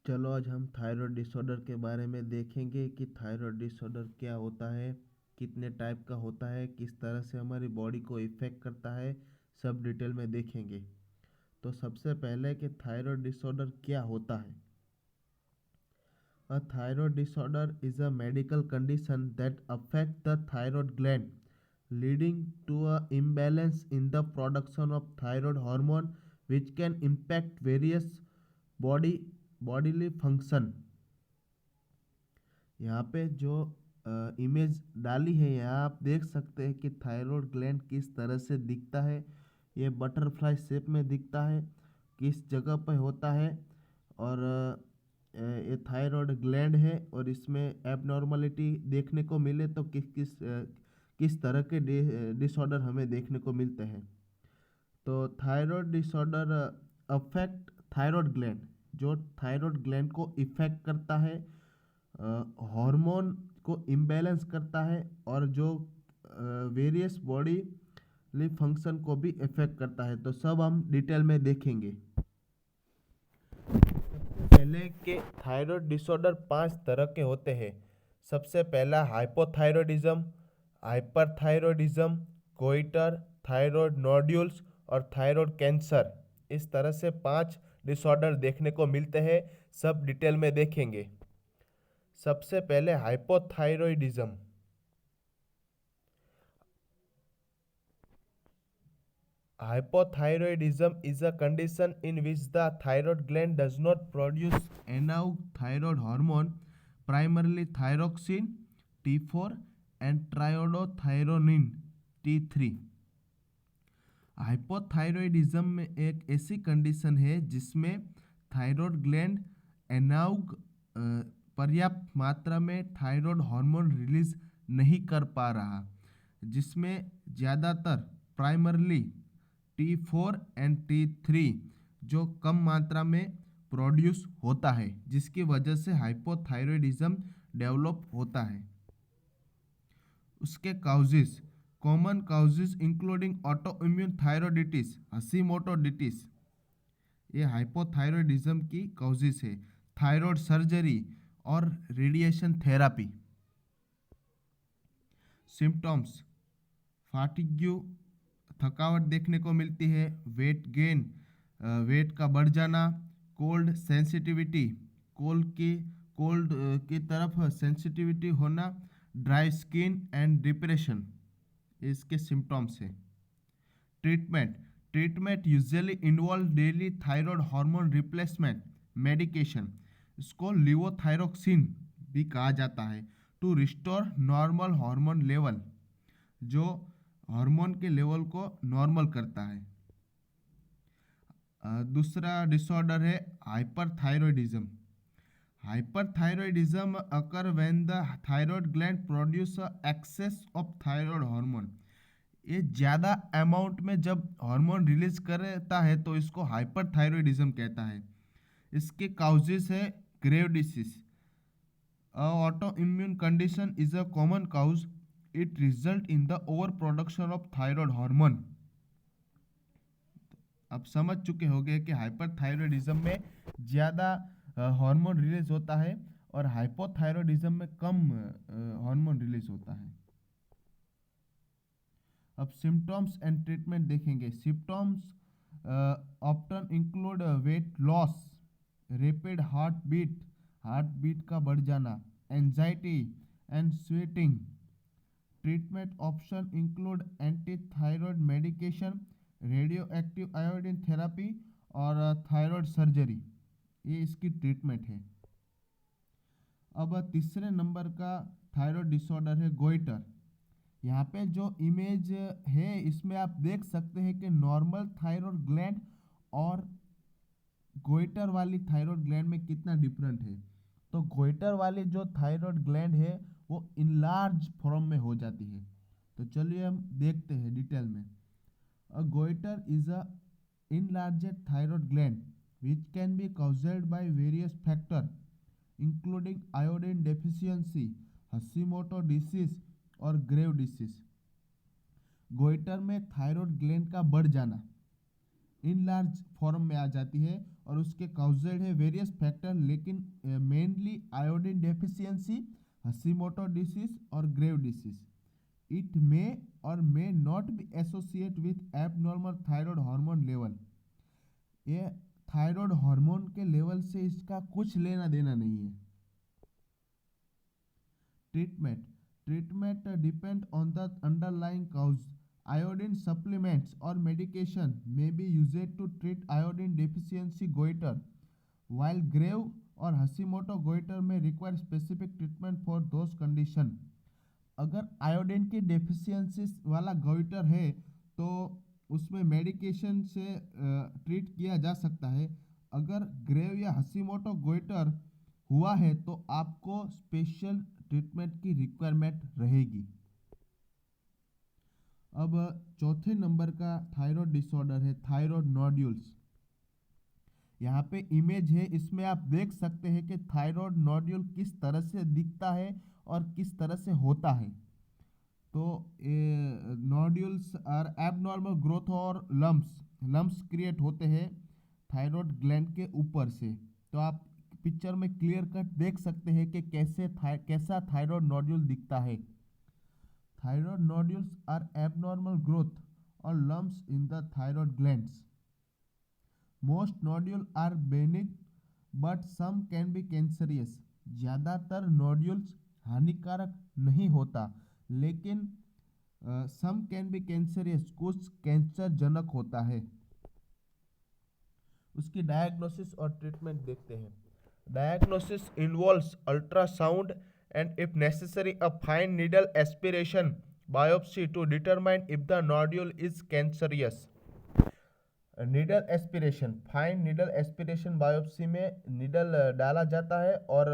चलो आज हम थायराइड डिसऑर्डर के बारे में देखेंगे कि थायराइड डिसऑर्डर क्या होता है, कितने टाइप का होता है, किस तरह से हमारी बॉडी को इफ़ेक्ट करता है, सब डिटेल में देखेंगे। तो सबसे पहले कि थायराइड डिसऑर्डर क्या होता है। A thyroid disorder is a medical condition that affects the thyroid gland, leading to a imbalance in the production of thyroid hormone, which can impact various body bodily function। यहाँ पे जो image डाली है, यहाँ आप देख सकते हैं कि थायराइड ग्लैंड किस तरह से दिखता है। ये बटरफ्लाई शेप में दिखता है, किस जगह पर होता है। और ये थायराइड ग्लैंड है और इसमें एबनॉर्मलिटी देखने को मिले तो किस तरह के डिसऑर्डर हमें देखने को मिलते हैं। तो thyroid disorder affect thyroid gland, जो थायराइड ग्लैंड को इफेक्ट करता है, हार्मोन को इम्बैलेंस करता है और जो वेरियस बॉडी फंक्शन को भी इफेक्ट करता है। तो सब हम डिटेल में देखेंगे। पहले के थायराइड डिसऑर्डर 5 तरह के होते हैं। सबसे पहला hypothyroidism, hyperthyroidism, goitre, thyroid nodules और थायराइड कैंसर। इस तरह से 5 डिसऑर्डर देखने को मिलते हैं, सब डिटेल में देखेंगे। सबसे पहले hypothyroidism. Hypothyroidism is a condition in which the thyroid gland does not produce enough thyroid hormone, primarily thyroxine T4 and triiodothyronine T3। Hypothyroidism में एक ऐसी कंडीशन है जिसमें थायराइड ग्लैंड एनाउग पर्याप्त मात्रा में थायराइड हार्मोन रिलीज नहीं कर पा रहा, जिसमें ज़्यादातर प्राइमरली T4 एंड T3 जो कम मात्रा में प्रोड्यूस होता है, जिसकी वजह से हाइपोथायरॉयडिज्म डेवलप होता है। उसके causes, common causes including autoimmune thyroiditis, Hashimoto डिटीज, ये हाइपोथायरॉयडिज्म की काउजेस है। थायराइड सर्जरी और रेडिएशन थेरापी। सिम्टम्स, फाटिग्यू, थकावट देखने को मिलती है, वेट गेन, वेट का बढ़ जाना, कोल्ड सेंसिटिविटी, कोल्ड की तरफ सेंसिटिविटी होना, ड्राई स्किन एंड डिप्रेशन, इसके सिम्टम्स हैं। Treatment, treatment usually involve daily thyroid hormone replacement medication, इसको लिवोथायरोक्सिन भी कहा जाता है, to restore normal hormone level, जो हार्मोन के लेवल को नॉर्मल करता है। दूसरा डिसऑर्डर है hyperthyroidism. Hyperthyroidism occur when the thyroid gland produce excess of thyroid hormone, ये ज़्यादा अमाउंट में जब हार्मोन रिलीज करता है तो इसको हाइपरथायरॉयडिज्म कहता है। इसके काउजेस है grave disease, auto immune condition is a common cause, it result in the over production of thyroid hormone. अब समझ चुके होंगे कि हाइपरथायरॉयडिज्म में ज़्यादा हार्मोन रिलीज होता है और हाइपोथायरॉयडिज्म में कम हार्मोन रिलीज होता है। अब सिम्टम्स एंड ट्रीटमेंट देखेंगे। Symptoms often include weight loss, rapid heart beat का बढ़ जाना, anxiety and sweating. Treatment option include anti thyroid medication, radio active iodine therapy और थायराइड सर्जरी, ये इसकी ट्रीटमेंट है। अब तीसरे नंबर का थायराइड डिसऑर्डर है गोइटर। यहाँ पे जो इमेज है इसमें आप देख सकते हैं कि नॉर्मल थायराइड ग्लैंड और गोइटर वाली थायराइड ग्लैंड में कितना डिफरेंट है। तो गोइटर वाली जो थायराइड ग्लैंड है वो इनलार्ज फॉर्म में हो जाती है। तो चलिए हम देखते हैं डिटेल में। A goitre is a enlarged thyroid gland which can be caused by various factors including iodine deficiency, Hashimoto disease और ग्रेव डिसीज। गोइटर में थायराइड ग्लैंड का बढ़ जाना, इन लार्ज फॉर्म में आ जाती है और उसके काउजेड है वेरियस फैक्टर, लेकिन mainly iodine deficiency, Hashimoto disease और ग्रेव डिसीज। इट मे और may not be associate with abnormal thyroid hormone level. ये थायराइड हार्मोन के लेवल से इसका कुछ लेना देना नहीं है। Treatment treatment depend on the underlying cause. Iodine supplements or medication may be used to treat iodine deficiency goiter, while grave or Hashimoto goiter may require specific treatment for those condition। अगर iodine की deficiency वाला goitre है तो उसमें medication से treat किया जा सकता है। अगर ग्रेव या हशीमोटो गोइटर हुआ है तो आपको स्पेशल ट्रीटमेंट की रिक्वायरमेंट रहेगी। अब चौथे नंबर का थायराइड डिसऑर्डर है थायराइड नोड्यूल्स। यहाँ पे इमेज है, इसमें आप देख सकते हैं कि थायराइड नोड्यूल किस तरह से दिखता है और किस तरह से होता है। तो नोड्यूल्स आर एबनॉर्मल ग्रोथ और लम्प्स क्रिएट होते हैं थायराइड ग्लैंड के ऊपर से। तो आप पिक्चर में क्लियर कट देख सकते हैं कि कैसा थायराइड नोड्यूल दिखता है। Thyroid nodules are abnormal growth or lumps in the thyroid glands. Most nodules are benign, but some can be cancerous. ज़्यादातर नोड्यूल्स हानिकारक नहीं होता, लेकिन सम कैन बी कैंसरियस, कुछ कैंसर जनक होता है। उसकी डायग्नोसिस और ट्रीटमेंट देखते हैं। Diagnosis involves ultrasound and if necessary a fine needle aspiration biopsy to determine if the nodule is cancerous। Needle aspiration, fine needle aspiration biopsy में नीडल डाला जाता है और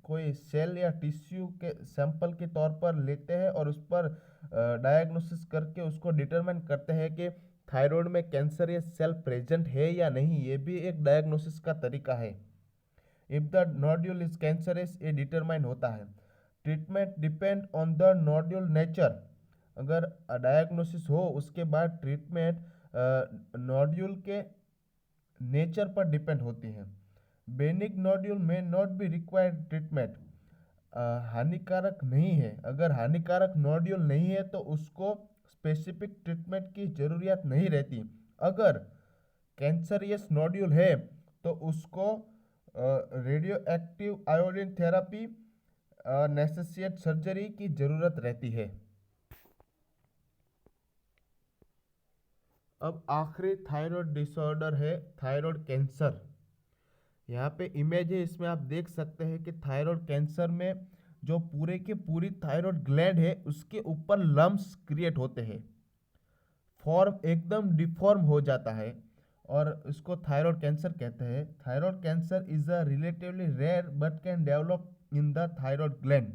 कोई सेल या टिश्यू के सैंपल के तौर पर लेते हैं और उस पर डायग्नोसिस करके उसको डिटरमाइन करते हैं कि थायराइड में कैंसरियस सेल प्रेजेंट है या नहीं। ये भी एक डायग्नोसिस का तरीका है। If the nodule is cancerous ये डिटरमाइन होता है। Treatment depend on the nodule nature. अगर डायग्नोसिस हो उसके बाद ट्रीटमेंट नोड्यूल के नेचर पर डिपेंड होती है। बेनिक नोड्यूल में नॉट बी रिक्वायर्ड ट्रीटमेंट, हानिकारक नहीं है। अगर हानिकारक नोड्यूल नहीं है तो उसको स्पेसिफिक ट्रीटमेंट की जरूरत नहीं रहती। अगर कैंसरियस नोड्यूल है तो उसको radio active iodine therapy necessitate surgery की जरूरत रहती है। अब आखिरी थायराइड डिसऑर्डर है थायराइड कैंसर। यहाँ पे इमेज है, इसमें आप देख सकते हैं कि थायराइड कैंसर में जो पूरे के पूरी थायराइड ग्लैंड है उसके ऊपर लम्प्स क्रिएट होते हैं, फॉर्म एकदम डिफॉर्म हो जाता है और इसको थायराइड कैंसर कहते हैं। Thyroid cancer is a relatively rare but can develop in the thyroid gland.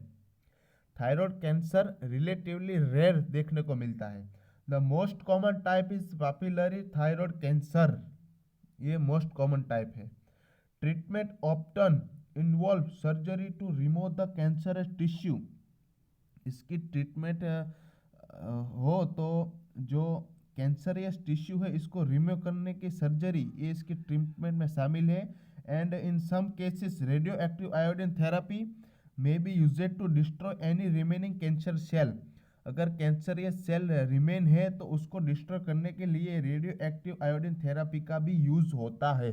Thyroid cancer relatively rare देखने को मिलता है। The most common type is papillary thyroid cancer, ये मोस्ट कॉमन टाइप है। Treatment option involve surgery to remove the cancerous tissue. इसकी treatment हो तो जो कैंसरियस टिश्यू है इसको रिमूव करने की सर्जरी ये इसकी ट्रीटमेंट में शामिल है। And in some cases radio active iodine therapy may be used to destroy any remaining cancer cell. अगर कैंसरियस सेल रिमेन है तो उसको डिस्ट्रॉय करने के लिए रेडियो एक्टिव आयोडीन थेरेपी का भी यूज होता है।